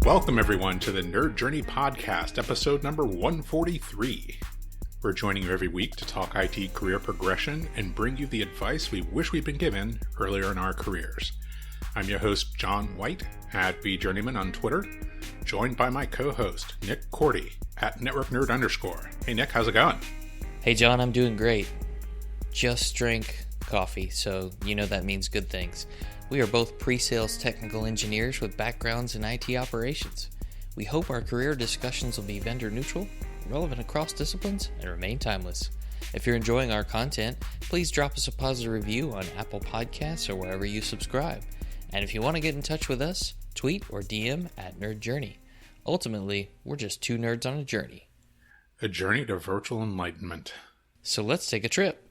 Welcome, everyone, to the Nerd Journey Podcast, episode number 143. We're joining you every week to talk IT career progression and bring you the advice we wish we'd been given earlier in our careers. I'm your host, John White, at VJourneyman on Twitter, joined by my co-host, Nick Cordy, at NetworkNerd_. Hey, Nick, how's it going? Hey, John, I'm doing great. Just drank coffee, so you know that means good things. We are both pre-sales technical engineers with backgrounds in IT operations. We hope our career discussions will be vendor neutral, relevant across disciplines, and remain timeless. If you're enjoying our content, please drop us a positive review on Apple Podcasts or wherever you subscribe. And if you want to get in touch with us, tweet or DM at Nerd Journey. Ultimately, we're just two nerds on a journey. A journey to virtual enlightenment. So let's take a trip.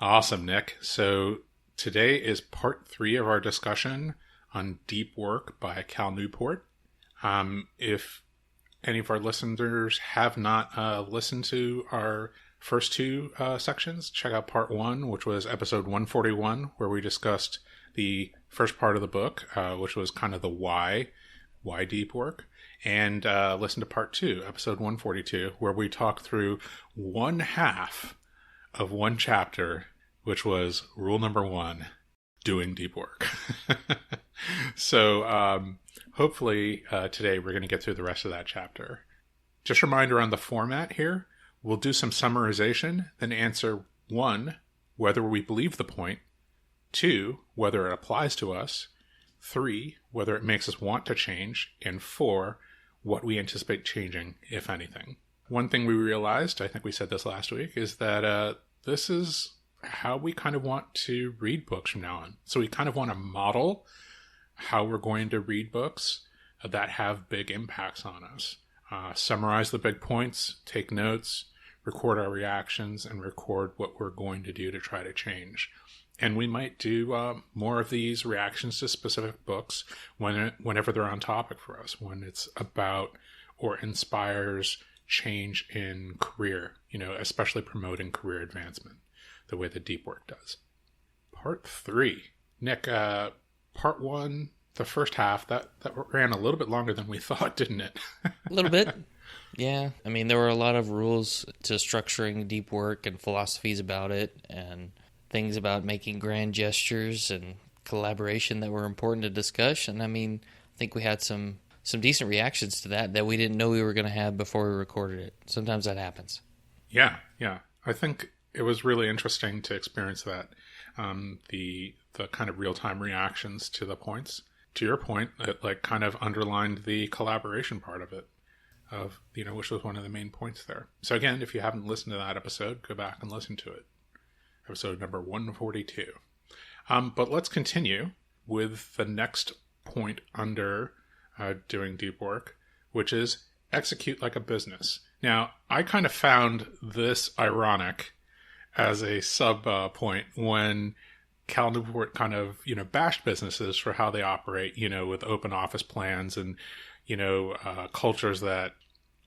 Awesome, Nick. So today is part 3 of our discussion on Deep Work by Cal Newport. If any of our listeners have not listened to our first 2 sections, check out part 1, which was episode 141, where we discussed the first part of the book, which was kind of the why Deep Work. And listen to part 2, episode 142, where we talked through one half of one chapter, which was rule number 1, doing deep work. So hopefully today we're going to get through the rest of that chapter. Just a reminder on the format here. We'll do some summarization, then answer 1, whether we believe the point, 2, whether it applies to us, 3, whether it makes us want to change, and 4, what we anticipate changing, if anything. One thing we realized, I think we said this last week, is that this is how we kind of want to read books from now on. So we kind of want to model how we're going to read books that have big impacts on us. Summarize the big points, take notes, record our reactions, and record what we're going to do to try to change. And we might do more of these reactions to specific books whenever they're on topic for us, when it's about or inspires change in career, especially promoting career advancement, the way that Deep Work does. Part 3. Nick, part 1, the first half, that ran a little bit longer than we thought, didn't it? A little bit. Yeah. I mean, there were a lot of rules to structuring Deep Work and philosophies about it, and things about making grand gestures and collaboration that were important to discuss. And I mean, I think we had some decent reactions to that we didn't know we were going to have before we recorded it. Sometimes that happens. Yeah. I think it was really interesting to experience that. The kind of real-time reactions to the points. To your point, it kind of underlined the collaboration part of it, which was one of the main points there. So again, if you haven't listened to that episode, go back and listen to it. Episode number 142. But let's continue with the next point under doing deep work, which is execute like a business. Now, I kind of found this ironic as a sub point when Cal Newport kind of, bashed businesses for how they operate, with open office plans and, cultures that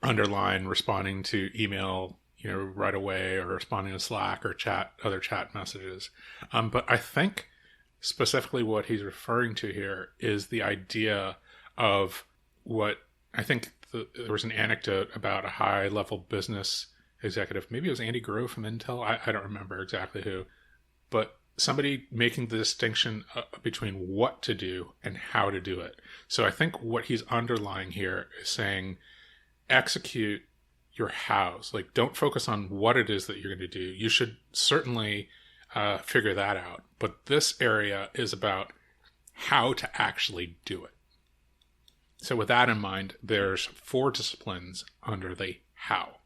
underline responding to email right away, or responding to Slack or other chat messages. But I think specifically what he's referring to here is the idea of what I think there was an anecdote about a high-level business executive. Maybe it was Andy Grove from Intel. I don't remember exactly who. But somebody making the distinction between what to do and how to do it. So I think what he's underlying here is saying execute your hows. Don't focus on what it is that you're going to do. You should certainly figure that out. But this area is about how to actually do it. So with that in mind, there's 4 disciplines under the how.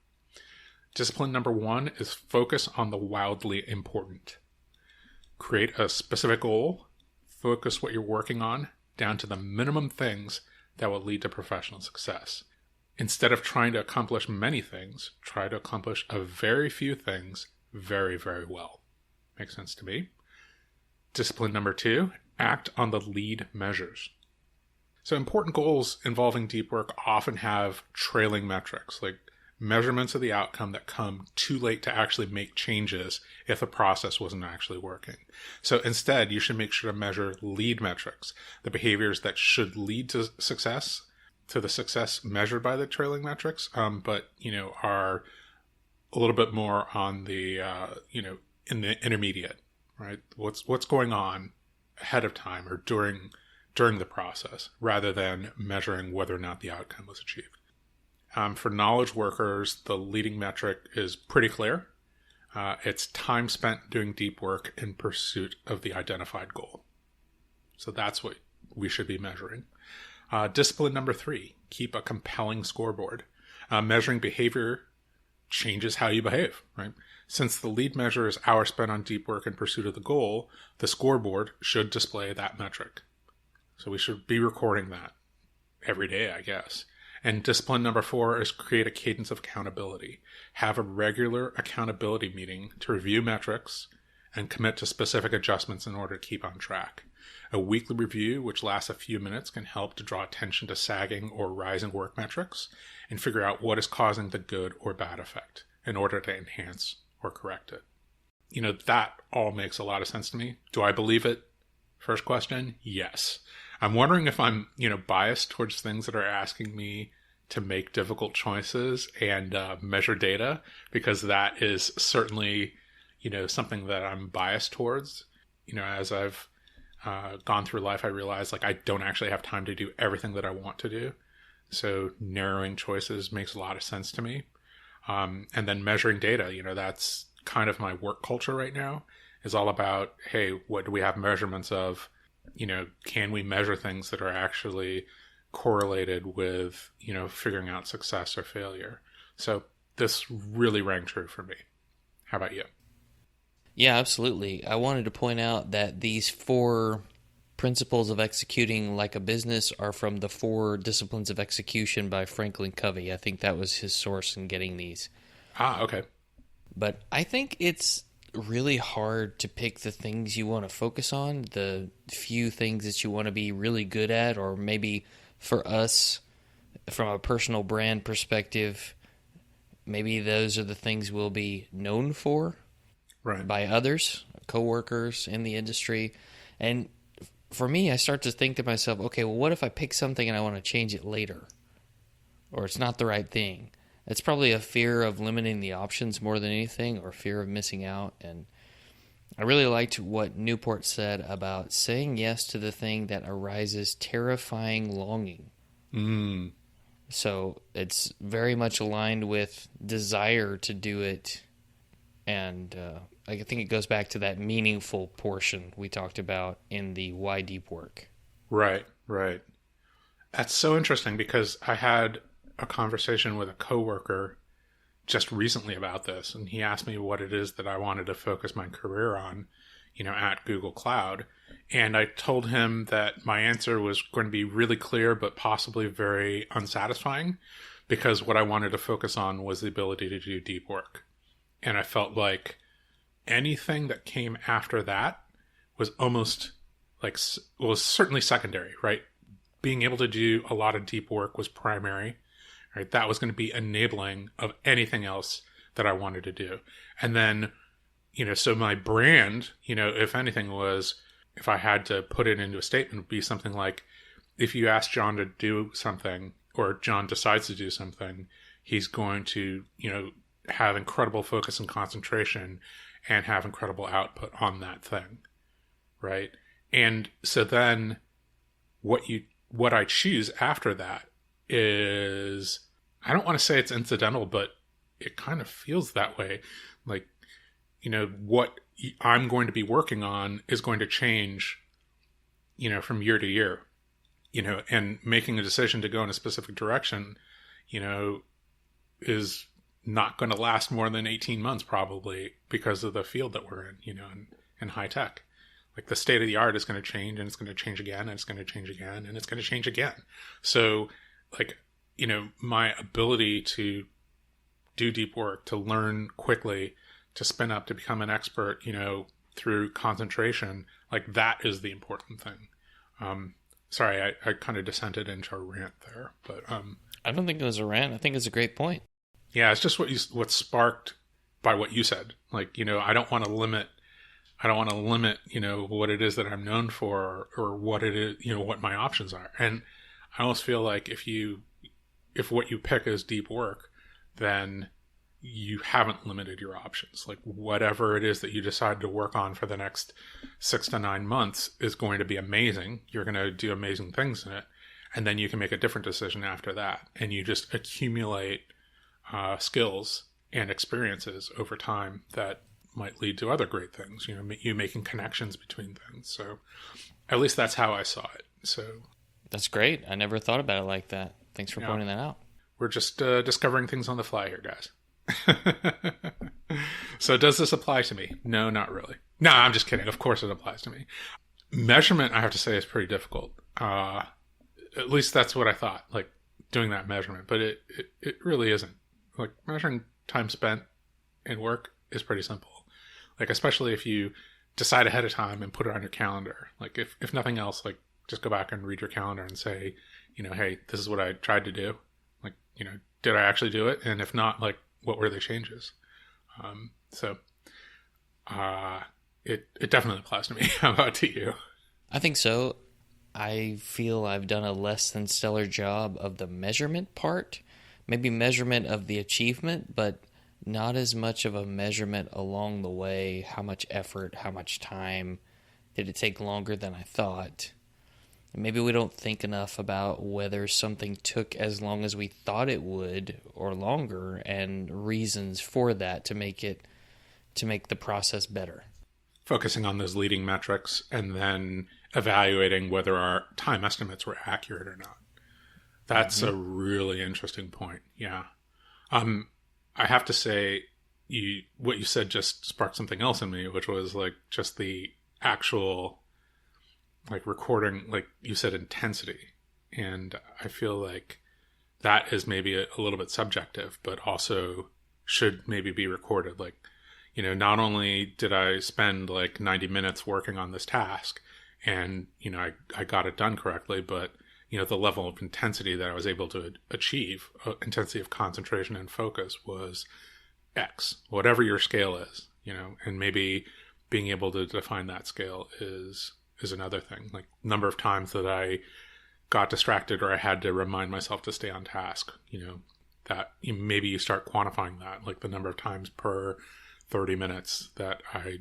Discipline number 1 is focus on the wildly important. Create a specific goal. Focus what you're working on down to the minimum things that will lead to professional success. Instead of trying to accomplish many things, try to accomplish a very few things very, very well. Makes sense to me. Discipline number 2, act on the lead measures. So important goals involving deep work often have trailing metrics, like measurements of the outcome that come too late to actually make changes if the process wasn't actually working. So instead, you should make sure to measure lead metrics, the behaviors that should lead to success to the success measured by the trailing metrics, but, are a little bit more on the, in the intermediate, right? What's going on ahead of time or during the process, rather than measuring whether or not the outcome was achieved. For knowledge workers, the leading metric is pretty clear. It's time spent doing deep work in pursuit of the identified goal. So that's what we should be measuring. Discipline number 3, keep a compelling scoreboard. Measuring behavior changes how you behave, right? Since the lead measure is hours spent on deep work in pursuit of the goal, the scoreboard should display that metric. So we should be recording that every day, I guess. And discipline number 4 is create a cadence of accountability. Have a regular accountability meeting to review metrics and commit to specific adjustments in order to keep on track. A weekly review, which lasts a few minutes, can help to draw attention to sagging or rising work metrics and figure out what is causing the good or bad effect in order to enhance or correct it. That all makes a lot of sense to me. Do I believe it? First question, yes. I'm wondering if I'm, biased towards things that are asking me to make difficult choices and measure data, because that is certainly, something that I'm biased towards. As I've gone through life, I realize I don't actually have time to do everything that I want to do. So narrowing choices makes a lot of sense to me. And then measuring data, that's kind of my work culture right now, is all about, hey, what do we have measurements of? Can we measure things that are actually correlated with, figuring out success or failure? So this really rang true for me. How about you? Yeah, absolutely. I wanted to point out that these 4 principles of executing like a business are from the 4 disciplines of execution by Franklin Covey. I think that was his source in getting these. Okay. But I think it's really hard to pick the things you want to focus on, the few things that you want to be really good at, or maybe for us, from a personal brand perspective, maybe those are the things we'll be known for, right, by others, coworkers in the industry. And for me, I start to think to myself, okay, well, what if I pick something and I want to change it later? Or it's not the right thing. It's probably a fear of limiting the options more than anything, or fear of missing out. And I really liked what Newport said about saying yes to the thing that arises terrifying longing. So it's very much aligned with desire to do it. And I think it goes back to that meaningful portion we talked about in the why deep work. Right. That's so interesting, because I had a conversation with a coworker just recently about this, and he asked me what it is that I wanted to focus my career on, at Google Cloud. And I told him that my answer was going to be really clear, but possibly very unsatisfying, because what I wanted to focus on was the ability to do deep work. And I felt like anything that came after that was almost was certainly secondary, right? Being able to do a lot of deep work was primary. Right, that was going to be enabling of anything else that I wanted to do. And then, so my brand, if anything, was, if I had to put it into a statement, would be something like, if you ask John to do something, or John decides to do something, he's going to, have incredible focus and concentration and have incredible output on that thing. Right. And so then what I choose after that is, I don't want to say it's incidental, but it kind of feels that way. What I'm going to be working on is going to change, from year to year, and making a decision to go in a specific direction, is not going to last more than 18 months probably, because of the field that we're in, in high tech. The state of the art is going to change, and it's going to change again, and it's going to change again, and it's going to change again. So my ability to do deep work, to learn quickly, to spin up, to become an expert, through concentration, that is the important thing. Sorry, I kind of descended into a rant there, but I don't think it was a rant. I think it's a great point. Yeah, it's just what's sparked by what you said. I don't want to limit, what it is that I'm known for, or what it is, what my options are. And I almost feel like if what you pick is deep work, then you haven't limited your options. Like whatever it is that you decide to work on for the next 6 to 9 months is going to be amazing. You're going to do amazing things in it. And then you can make a different decision after that. And you just accumulate skills and experiences over time that might lead to other great things. You know, you making connections between things. So at least that's how I saw it. So that's great. I never thought about it like that. Thanks for pointing that out. We're just discovering things on the fly here, guys. So does this apply to me? No, not really. No, I'm just kidding. Of course it applies to me. Measurement, I have to say, is pretty difficult. At least that's what I thought, like doing that measurement. But it really isn't. Like measuring time spent in work is pretty simple. Like especially if you decide ahead of time and put it on your calendar. Like if nothing else, like just go back and read your calendar and say, you know, hey, this is what I tried to do. Like, you know, did I actually do it? And if not, like, what were the changes? It definitely applies to me. How about to you? I think so. I feel I've done a less than stellar job of the measurement part. Maybe measurement of the achievement, but not as much of a measurement along the way. How much effort, how much time did it take longer than I thought? Maybe we don't think enough about whether something took as long as we thought it would or longer, and reasons for that to make the process better. Focusing on those leading metrics and then evaluating whether our time estimates were accurate or not. That's a really interesting point. Yeah. I have to say what you said just sparked something else in me, which was like just the actual like recording, like you said, intensity. And I feel like that is maybe a little bit subjective, but also should maybe be recorded. Like, you know, not only did I spend like 90 minutes working on this task and, you know, I got it done correctly, but, you know, the level of intensity that I was able to achieve, intensity of concentration and focus was X, whatever your scale is, you know, and maybe being able to define that scale is another thing. Like number of times that I got distracted or I had to remind myself to stay on task, you know, that maybe you start quantifying that, like the number of times per 30 minutes that I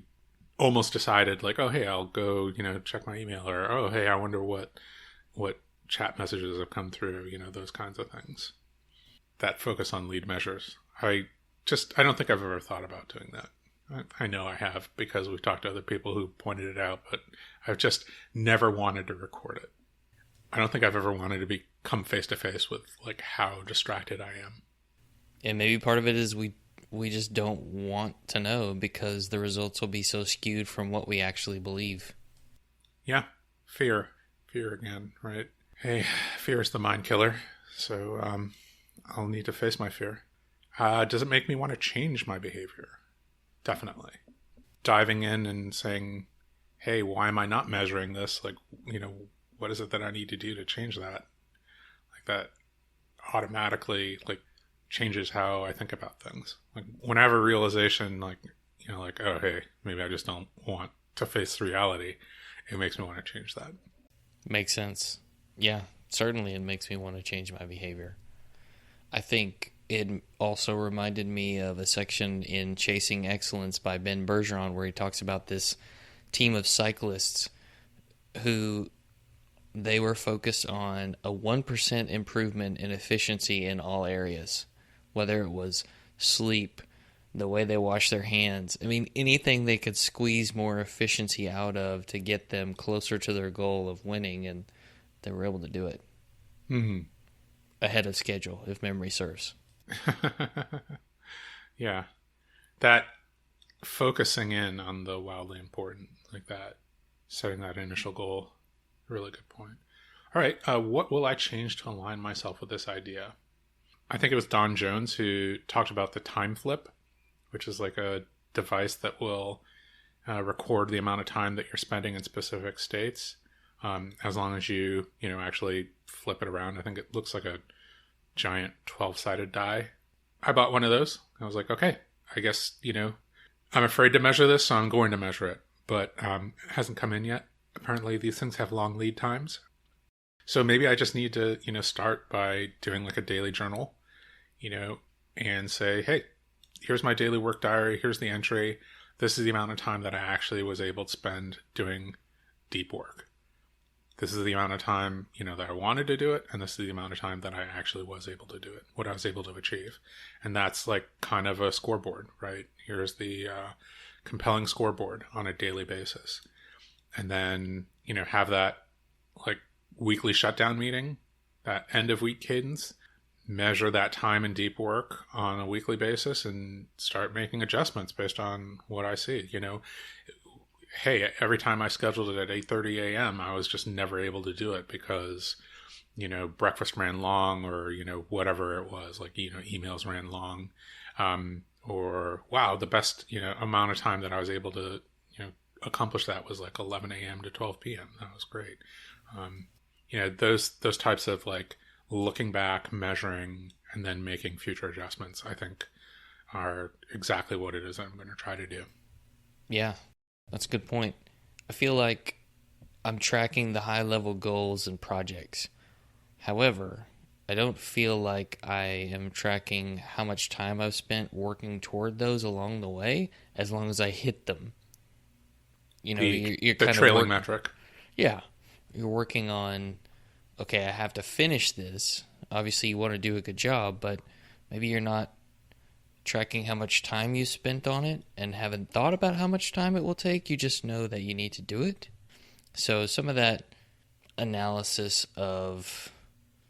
almost decided like, oh, hey, I'll go, you know, check my email, or, oh, hey, I wonder what chat messages have come through, you know, those kinds of things. That focus on lead measures. I don't think I've ever thought about doing that. I know I have because we've talked to other people who pointed it out, but I've just never wanted to record it. I don't think I've ever wanted to come face to face with like how distracted I am. And maybe part of it is we just don't want to know because the results will be so skewed from what we actually believe. Yeah. Fear again, right? Hey, fear is the mind killer. So I'll need to face my fear. Does it make me want to change my behavior? Definitely. Diving in and saying, hey, why am I not measuring this? Like, you know, what is it that I need to do to change that? Like that automatically like changes how I think about things. Like when I have a realization, like, you know, like, oh, hey, maybe I just don't want to face the reality. It makes me want to change that. Makes sense. Yeah, certainly it makes me want to change my behavior. I think it also reminded me of a section in Chasing Excellence by Ben Bergeron where he talks about this team of cyclists who they were focused on a 1% improvement in efficiency in all areas, whether it was sleep, the way they wash their hands. I mean, anything they could squeeze more efficiency out of to get them closer to their goal of winning, and they were able to do it. Mm-hmm. Ahead of schedule, if memory serves. Yeah. That focusing in on the wildly important, like that, setting that initial goal, really good point. All right. What will I change to align myself with this idea? I think it was Don Jones who talked about the time flip, which is like a device that will record the amount of time that you're spending in specific states. As long as you actually flip it around. I think it looks like a giant 12-sided die. I bought one of those. I was like, okay, I guess, I'm afraid to measure this, so I'm going to measure it. But it hasn't come in yet. Apparently these things have long lead times. So maybe I just need to, start by doing like a daily journal, and say, hey, here's my daily work diary. Here's the entry. This is the amount of time that I actually was able to spend doing deep work. This is the amount of time, that I wanted to do it. And this is the amount of time that I actually was able to do it, what I was able to achieve. And that's like kind of a scoreboard, right? Here's the compelling scoreboard on a daily basis. And then, have that like weekly shutdown meeting, that end of week cadence, measure that time in deep work on a weekly basis and start making adjustments based on what I see. Hey, every time I scheduled it at 8:30 a.m., I was just never able to do it because, breakfast ran long or, whatever it was, like, emails ran long. Or, wow, the best, amount of time that I was able to, accomplish that was like 11 a.m. to 12 p.m. That was great. Those types of like looking back, measuring, and then making future adjustments, I think are exactly what it is I'm going to try to do. Yeah, that's a good point. I feel like I'm tracking the high-level goals and projects. However, I don't feel like I am tracking how much time I've spent working toward those along the way, as long as I hit them. You're the kind trailing of metric. Yeah, you're working on, okay, I have to finish this. Obviously, you want to do a good job, but maybe you're not tracking how much time you spent on it and haven't thought about how much time it will take. You just know that you need to do it. So some of that analysis of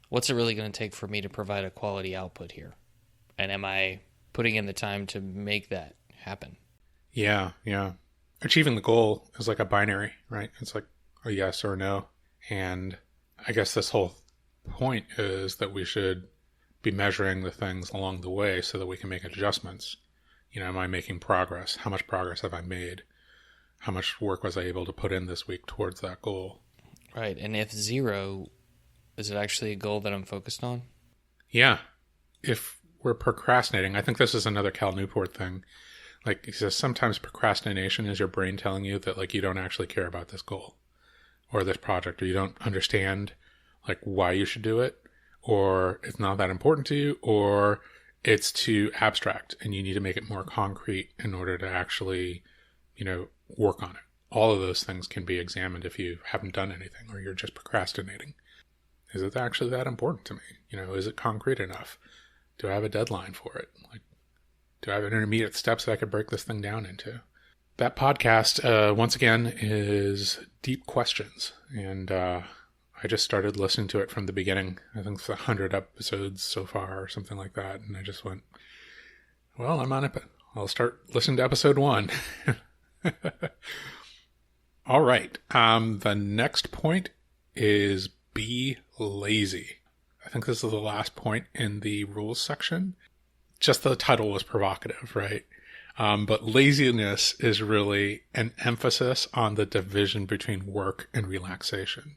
what's it really going to take for me to provide a quality output here? And am I putting in the time to make that happen? Yeah. Achieving the goal is like a binary, right? It's like a yes or a no. And I guess this whole point is that we should be measuring the things along the way so that we can make adjustments. Am I making progress? How much progress have I made? How much work was I able to put in this week towards that goal? Right. And if 0, is it actually a goal that I'm focused on? Yeah. If we're procrastinating, I think this is another Cal Newport thing. Like he says, sometimes procrastination is your brain telling you that like you don't actually care about this goal or this project, or you don't understand like why you should do it, or it's not that important to you, or it's too abstract and you need to make it more concrete in order to actually, work on it. All of those things can be examined if you haven't done anything or you're just procrastinating. Is it actually that important to me? Is it concrete enough? Do I have a deadline for it? Like, do I have intermediate steps that I could break this thing down into? That podcast, once again, is Deep Questions. And I just started listening to it from the beginning. I think it's 100 episodes so far or something like that. And I just went, well, I'm on it. I'll start listening to episode 1. All right. The next point is be lazy. I think this is the last point in the rules section. Just the title was provocative, right? But laziness is really an emphasis on the division between work and relaxation.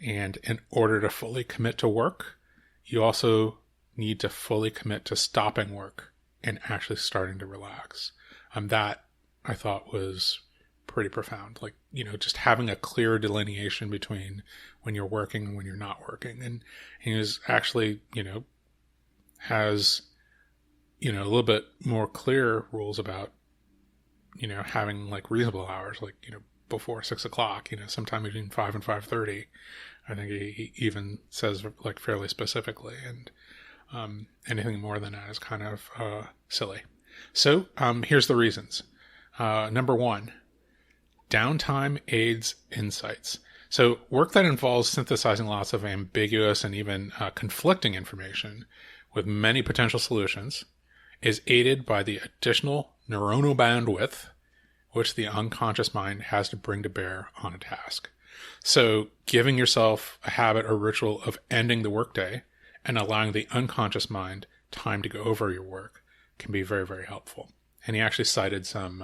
And in order to fully commit to work, you also need to fully commit to stopping work and actually starting to relax. That I thought was pretty profound. Like, just having a clear delineation between when you're working and when you're not working. And he was actually, has, a little bit more clear rules about, having like reasonable hours, like, before 6 o'clock, sometime between 5 and 5:30. I think he even says like fairly specifically, and anything more than that is kind of silly. So here's the reasons. Number 1, downtime aids insights. So work that involves synthesizing lots of ambiguous and even conflicting information with many potential solutions is aided by the additional neuronal bandwidth which the unconscious mind has to bring to bear on a task. So giving yourself a habit or ritual of ending the workday and allowing the unconscious mind time to go over your work can be very, very helpful. And he actually cited some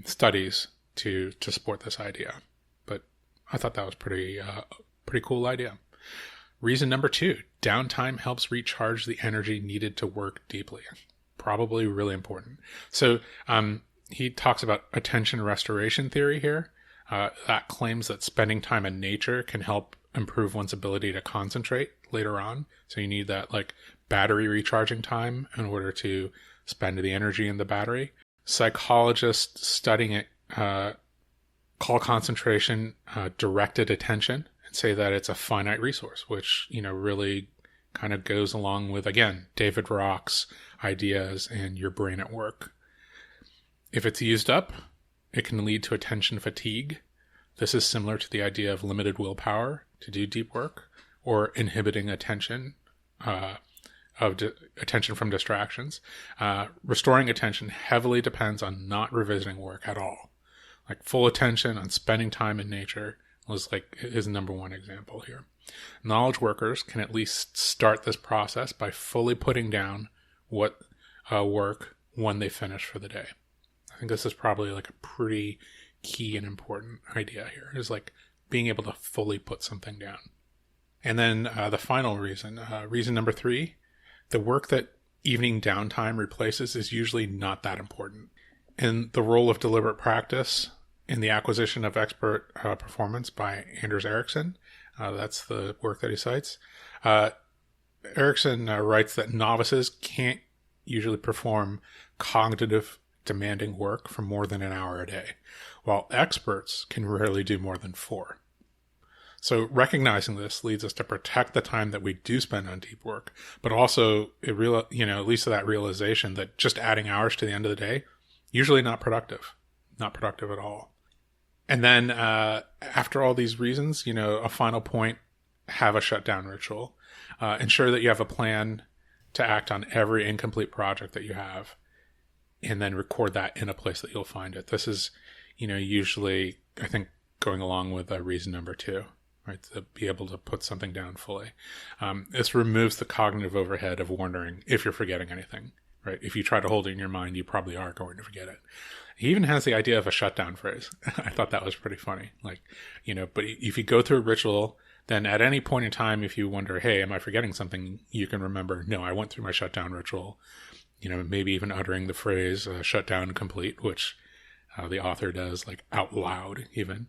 studies to support this idea. But I thought that was pretty cool idea. Reason number 2, downtime helps recharge the energy needed to work deeply. Probably really important. So he talks about attention restoration theory here. That claims that spending time in nature can help improve one's ability to concentrate later on. So you need that like battery recharging time in order to spend the energy in the battery. Psychologists studying it call concentration directed attention and say that it's a finite resource, which, really kind of goes along with, again, David Rock's ideas and your brain at work. If it's used up, it can lead to attention fatigue. This is similar to the idea of limited willpower to do deep work or inhibiting attention attention from distractions. Restoring attention heavily depends on not revisiting work at all. Like full attention on spending time in nature was like his number one example here. Knowledge workers can at least start this process by fully putting down what work when they finish for the day. I think this is probably like a pretty key and important idea here, is like being able to fully put something down. And then the final reason number 3, the work that evening downtime replaces is usually not that important. In The Role of Deliberate Practice in the Acquisition of Expert Performance by Anders Ericsson, that's the work that he cites. Ericsson writes that novices can't usually perform cognitive demanding work for more than an hour a day, while experts can rarely do more than 4. So recognizing this leads us to protect the time that we do spend on deep work, but also it leads to that realization that just adding hours to the end of the day, usually not productive at all. And then after all these reasons, a final point, have a shutdown ritual. Ensure that you have a plan to act on every incomplete project that you have, and then record that in a place that you'll find it. This is, usually, I think, going along with reason number 2, right? To be able to put something down fully. This removes the cognitive overhead of wondering if you're forgetting anything, right? If you try to hold it in your mind, you probably are going to forget it. He even has the idea of a shutdown phrase. I thought that was pretty funny. Like, but if you go through a ritual, then at any point in time, if you wonder, hey, am I forgetting something? You can remember, no, I went through my shutdown ritual. Maybe even uttering the phrase shutdown complete, which the author does like out loud even.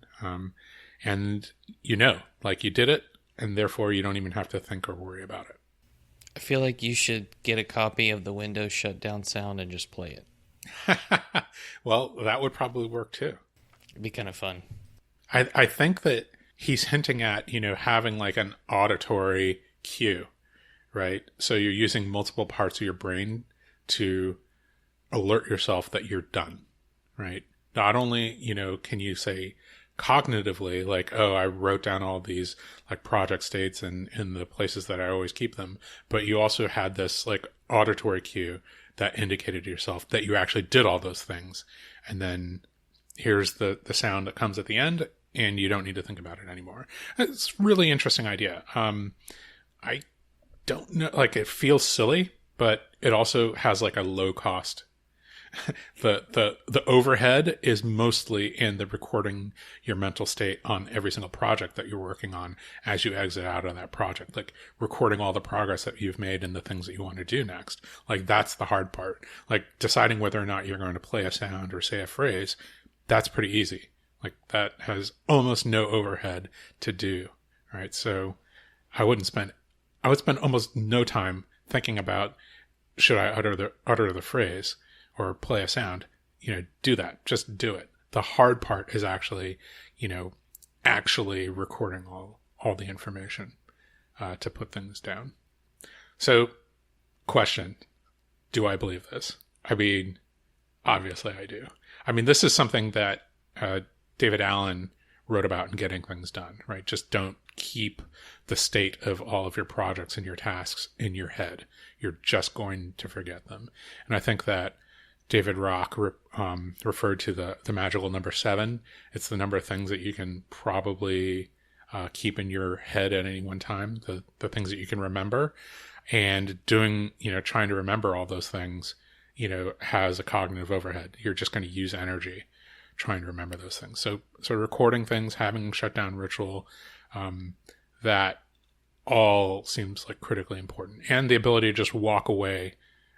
And like you did it, and therefore you don't even have to think or worry about it. I feel like you should get a copy of the Windows shutdown sound and just play it. Well, that would probably work too. It'd be kind of fun. I think that he's hinting at, having like an auditory cue, right? So you're using multiple parts of your brain to alert yourself that you're done, right? Not only, can you say cognitively, like, oh, I wrote down all these like project states and in the places that I always keep them, but you also had this like auditory cue that indicated to yourself that you actually did all those things. And then here's the sound that comes at the end, and you don't need to think about it anymore. It's a really interesting idea. I don't know, like it feels silly, but it also has like a low cost. The overhead is mostly in the recording your mental state on every single project that you're working on as you exit out of that project, like recording all the progress that you've made and the things that you want to do next. Like that's the hard part. Like deciding whether or not you're going to play a sound or say a phrase, that's pretty easy. Like that has almost no overhead to do. Right. So I would spend almost no time thinking about, should I utter the phrase or play a sound? Do that. Just do it. The hard part is actually recording all the information to put things down. So, question: do I believe this? I mean, obviously I do. I mean, this is something that David Allen wrote about in Getting Things Done, right? Just don't keep the state of all of your projects and your tasks in your head. You're just going to forget them. And I think that David Rock referred to the magical number 7. It's the number of things that you can probably keep in your head at any one time, the things that you can remember. And doing, trying to remember all those things, has a cognitive overhead. You're just going to use energy trying to remember those things. So recording things, having a shutdown ritual, that all seems like critically important. And the ability to just walk away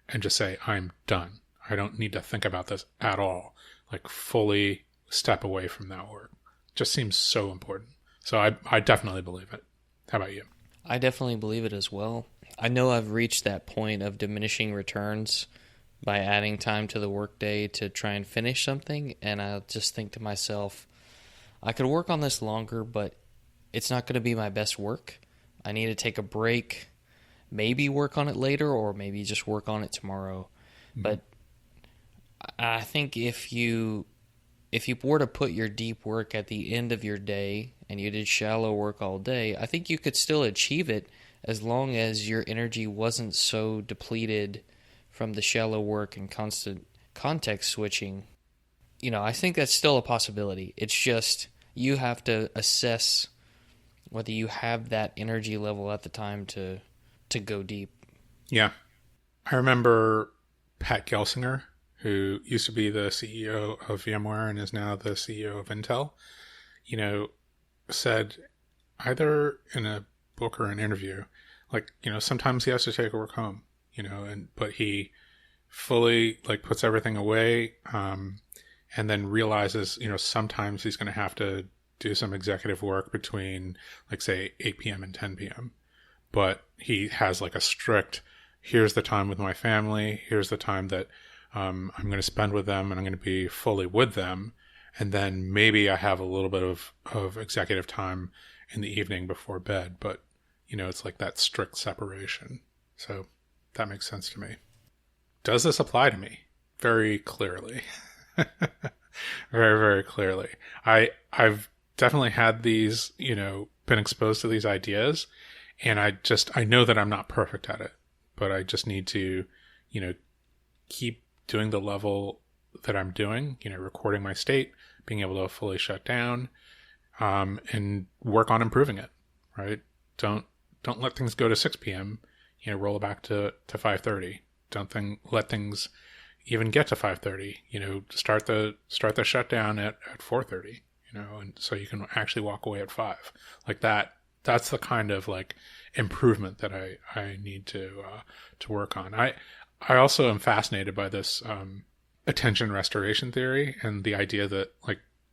and just say, I'm done. I don't need to think about this at all. Like fully step away from that work. Just seems so important. So I definitely believe it. How about you? I definitely believe it as well. I know I've reached that point of diminishing returns by adding time to the workday to try and finish something, and I'll just think to myself, I could work on this longer, but it's not going to be my best work. I need to take a break, maybe work on it later, or maybe just work on it tomorrow. Mm-hmm. But I think if you were to put your deep work at the end of your day and you did shallow work all day, I think you could still achieve it as long as your energy wasn't so depleted from the shallow work and constant context switching. I think that's still a possibility. It's just you have to assess whether you have that energy level at the time to go deep. Yeah. I remember Pat Gelsinger, who used to be the CEO of VMware and is now the CEO of Intel, said either in a book or an interview, sometimes he has to take work home, but he fully puts everything away, and then realizes, sometimes he's going to have to do some executive work between say 8 p.m. and 10 p.m. But he has a strict, here's the time with my family, here's the time that I'm going to spend with them, and I'm going to be fully with them. And then maybe I have a little bit of executive time in the evening before bed, but it's that strict separation. So that makes sense to me. Does this apply to me? Very clearly. Very, very clearly. I've definitely had these, been exposed to these ideas, and I know that I'm not perfect at it, but I just need to, keep doing the level that I'm doing, recording my state, being able to fully shut down, and work on improving it, right? Don't let things go to 6 p.m., roll it back to 5:30. Don't let things even get to 5:30, start the shutdown at 4:30, and so you can actually walk away at 5. That's the kind of improvement that I need to work on. I also am fascinated by this attention restoration theory and the idea that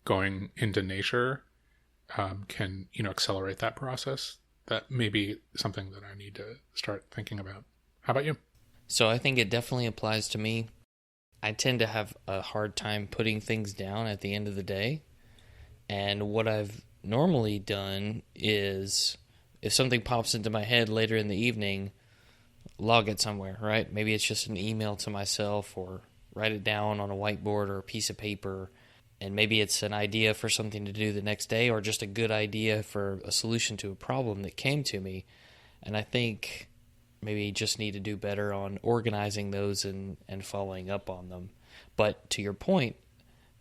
going into nature can accelerate that process. That may be something that I need to start thinking about. How about you? So I think it definitely applies to me. I tend to have a hard time putting things down at the end of the day. And what I've normally done is, if something pops into my head later in the evening, log it somewhere, right? Maybe it's just an email to myself, or write it down on a whiteboard or a piece of paper. And maybe it's an idea for something to do the next day, or just a good idea for a solution to a problem that came to me. And I think maybe just need to do better on organizing those and following up on them. But to your point,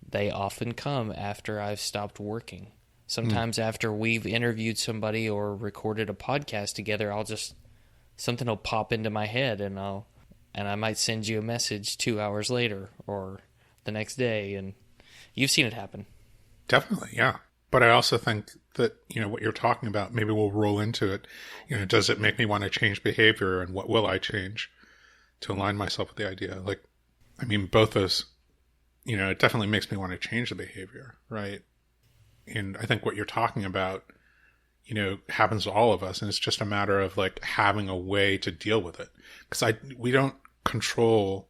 they often come after I've stopped working. Sometimes after we've interviewed somebody or recorded a podcast together, something will pop into my head, and I might send you a message 2 hours later or the next day, and you've seen it happen. Definitely, yeah. But I also think that, what you're talking about, maybe we'll roll into it. Does it make me want to change behavior, and what will I change to align myself with the idea? Both those, it definitely makes me want to change the behavior, right? And I think what you're talking about, happens to all of us. And it's just a matter of having a way to deal with it. Because we don't control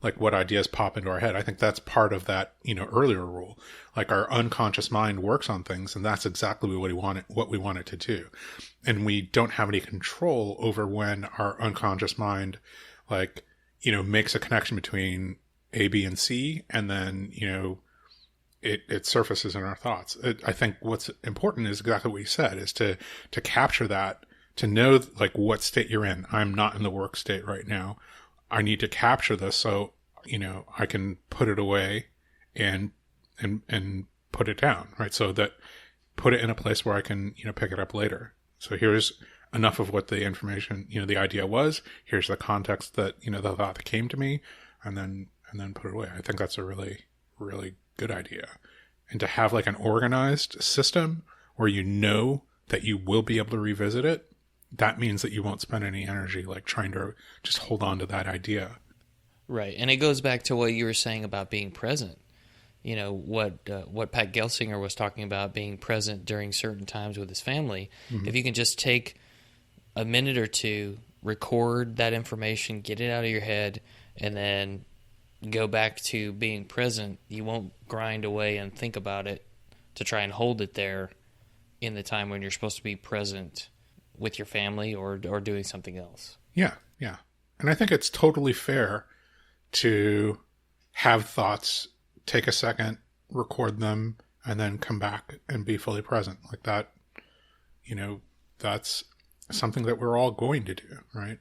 what ideas pop into our head. I think that's part of that, earlier rule. Our unconscious mind works on things, and that's exactly what we want it to do. And we don't have any control over when our unconscious mind, makes a connection between A, B, and C, and then, it surfaces in our thoughts. I think what's important is exactly what you said, is to capture that, to know what state you're in. I'm not in the work state right now. I need to capture this so, I can put it away and put it down, right? So that put it in a place where I can, pick it up later. So here's enough of what the information, the idea was. Here's the context that, the thought that came to me, and then put it away. I think that's a really, really good idea. And to have an organized system where that you will be able to revisit it, that means that you won't spend any energy trying to just hold on to that idea. Right. And it goes back to what you were saying about being present. what Pat Gelsinger was talking about, being present during certain times with his family. If you can just take a minute or two, record that information, get it out of your head, and then go back to being present, you won't grind away and think about it to try and hold it there in the time when you're supposed to be present with your family or doing something else. Yeah. And I think it's totally fair to have thoughts, take a second, record them, and then come back and be fully present. Like that, that's something that we're all going to do, right?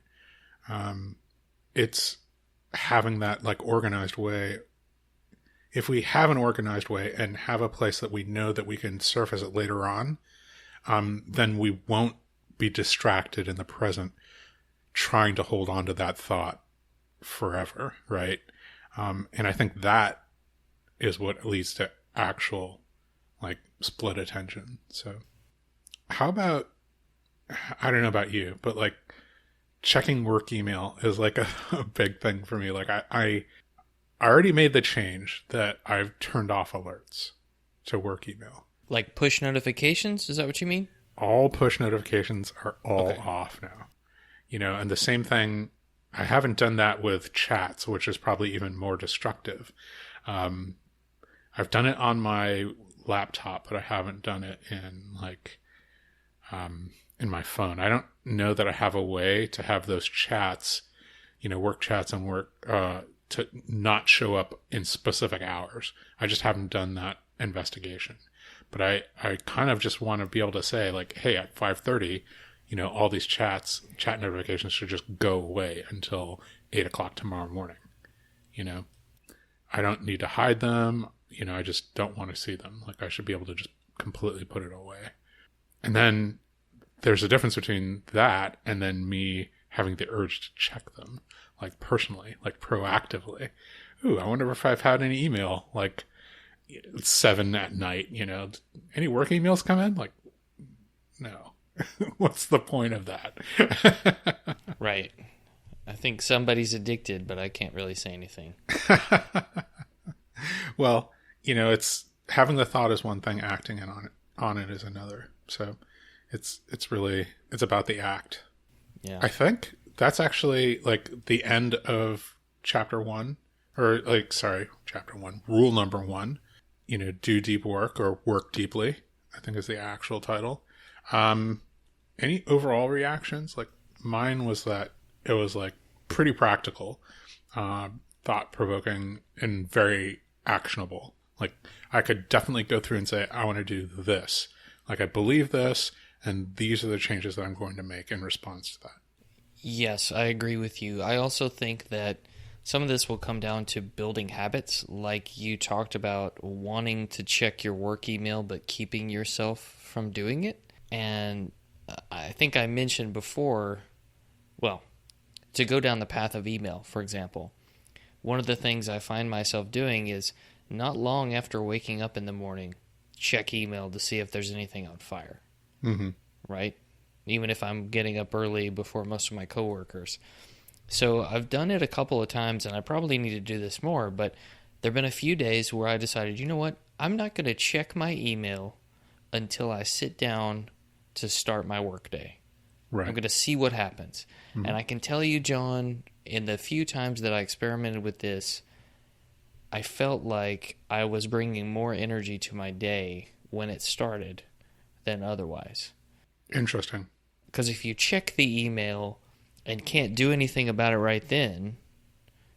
It's having that like organized way. If we have an organized way and have a place that we know that we can surface it later on, then we won't be distracted in the present trying to hold on to that thought forever, right? And I think that is what leads to actual like split attention. So how about, I don't know about you, but like checking work email is like a big thing for me. Like I already made the change that I've turned off alerts to work email. Like push notifications? Is that what you mean? All push notifications are all off now. And the same thing, I haven't done that with chats, which is probably even more destructive. I've done it on my laptop, but I haven't done it in in my phone. I don't know that I have a way to have those chats, work chats and work, to not show up in specific hours. I just haven't done that investigation. But I kind of just want to be able to say like, hey, at 5:30, all these chat notifications should just go away until 8:00 tomorrow morning. I don't need to hide them. I just don't want to see them. Like I should be able to just completely put it away. And then there's a difference between that and then me having the urge to check them, like personally, like proactively. Ooh, I wonder if I've had any email, like it's 7 p.m, any work emails come in? Like, no. What's the point of that? Right. I think somebody's addicted, but I can't really say anything. Well, it's having the thought is one thing, acting on it is another. So it's about the act. Yeah. I think that's actually like the end of chapter 1, chapter 1, rule number 1, do deep work or work deeply, I think is the actual title. Any overall reactions? Like mine was that it was like pretty practical, thought-provoking, and very actionable. Like I could definitely go through and say, I want to do this. Like I believe this, and these are the changes that I'm going to make in response to that. Yes, I agree with you. I also think that some of this will come down to building habits, like you talked about wanting to check your work email, but keeping yourself from doing it. And I think I mentioned before, to go down the path of email, for example, one of the things I find myself doing is not long after waking up in the morning, check email to see if there's anything on fire, right? Even if I'm getting up early before most of my coworkers. So I've done it a couple of times, and I probably need to do this more, but there have been a few days where I decided, you know what, I'm not going to check my email until I sit down to start my workday. Right. I'm going to see what happens. And I can tell you, John, in the few times that I experimented with this, I felt like I was bringing more energy to my day when it started than otherwise. Interesting. Because if you check the email and can't do anything about it right then,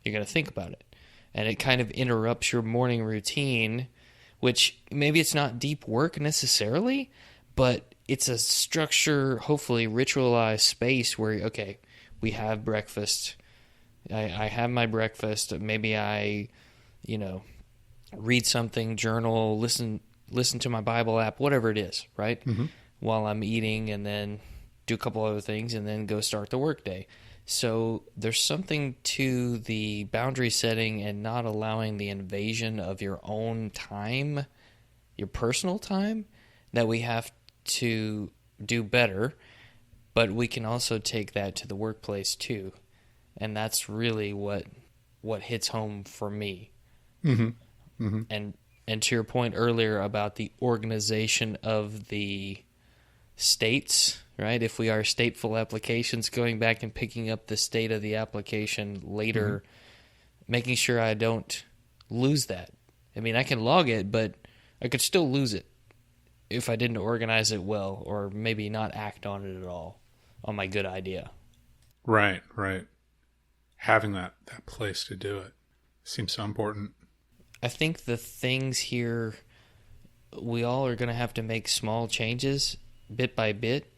you're going to think about it. And it kind of interrupts your morning routine, which maybe it's not deep work necessarily, but it's a structure, hopefully ritualized space where, okay, we have breakfast. I have my breakfast. Maybe I, read something, journal, listen to my Bible app, whatever it is, right? While I'm eating, and then do a couple other things, and then go start the workday. So there's something to the boundary setting and not allowing the invasion of your own time, your personal time, that we have to do better. But we can also take that to the workplace too. And that's really what hits home for me. And And to your point earlier about the organization of the states, right? If we are stateful applications, going back and picking up the state of the application later, making sure I don't lose that. I mean, I can log it, but I could still lose it if I didn't organize it well, or maybe not act on it at all, on my good idea. Right. Having that place to do it seems so important. I think the things here, we all are going to have to make small changes bit by bit,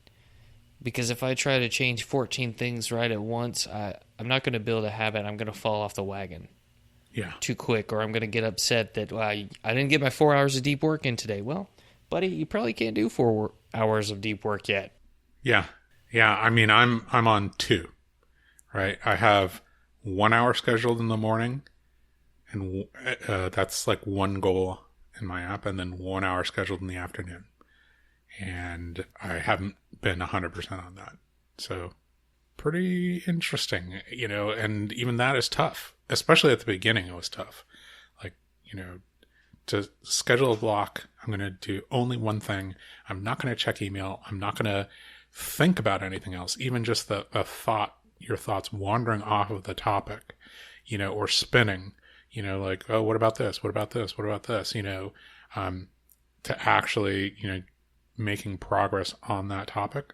because if I try to change 14 things right at once, I'm not going to build a habit. I'm going to fall off the wagon too quick, or I'm going to get upset that I didn't get my 4 hours of deep work in today. Well, buddy, you probably can't do 4 hours of deep work yet. Yeah. I mean, I'm on 2, right? I have 1 hour scheduled in the morning, and that's like one goal in my app, and then 1 hour scheduled in the afternoon. And I haven't been 100% on that. So pretty interesting, and even that is tough, especially at the beginning. It was tough. Like, to schedule a block, I'm going to do only one thing. I'm not going to check email. I'm not going to think about anything else. Even just the thought, your thoughts wandering off of the topic, or spinning, like, oh, what about this? What about this? What about this? To actually, making progress on that topic.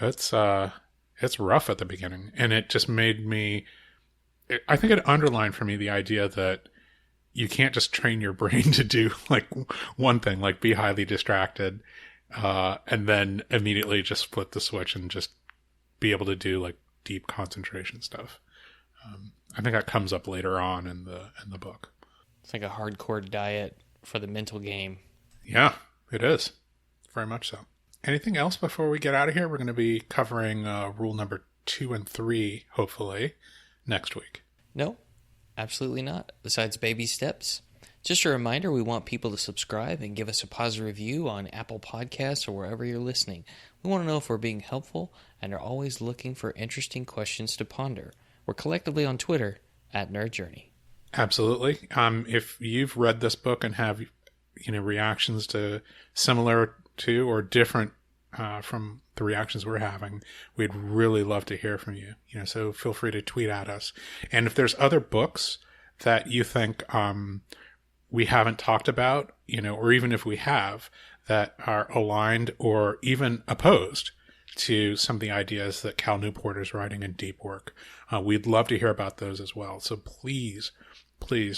It's rough at the beginning, and it just made me, I think it underlined for me the idea that you can't just train your brain to do like one thing, like be highly distracted, and then immediately just flip the switch and just be able to do like deep concentration stuff. I think that comes up later on in the book. It's like a hardcore diet for the mental game. Yeah, it is. Very much so. Anything else before we get out of here? We're going to be covering rule number 2 and 3, hopefully, next week. No, absolutely not. Besides baby steps. Just a reminder, we want people to subscribe and give us a positive review on Apple Podcasts or wherever you're listening. We want to know if we're being helpful and are always looking for interesting questions to ponder. We're collectively on Twitter @NerdJourney. Absolutely. If you've read this book and have reactions to similar to or different from the reactions we're having, we'd really love to hear from you. So feel free to tweet at us. And if there's other books that you think we haven't talked about, or even if we have, that are aligned or even opposed to some of the ideas that Cal Newport is writing in Deep Work, we'd love to hear about those as well. So please,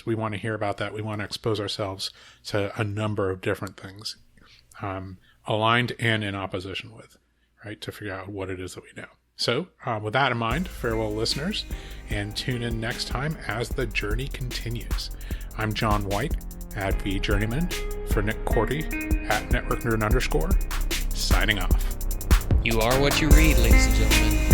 we want to hear about that. We want to expose ourselves to a number of different things, aligned and in opposition with, right, to figure out what it is that we know. So with that in mind, farewell listeners, and tune in next time as the journey continues. I'm John White at The Journeyman, for Nick Corty at NetworkNerd_, signing off. You are what you read, ladies and gentlemen.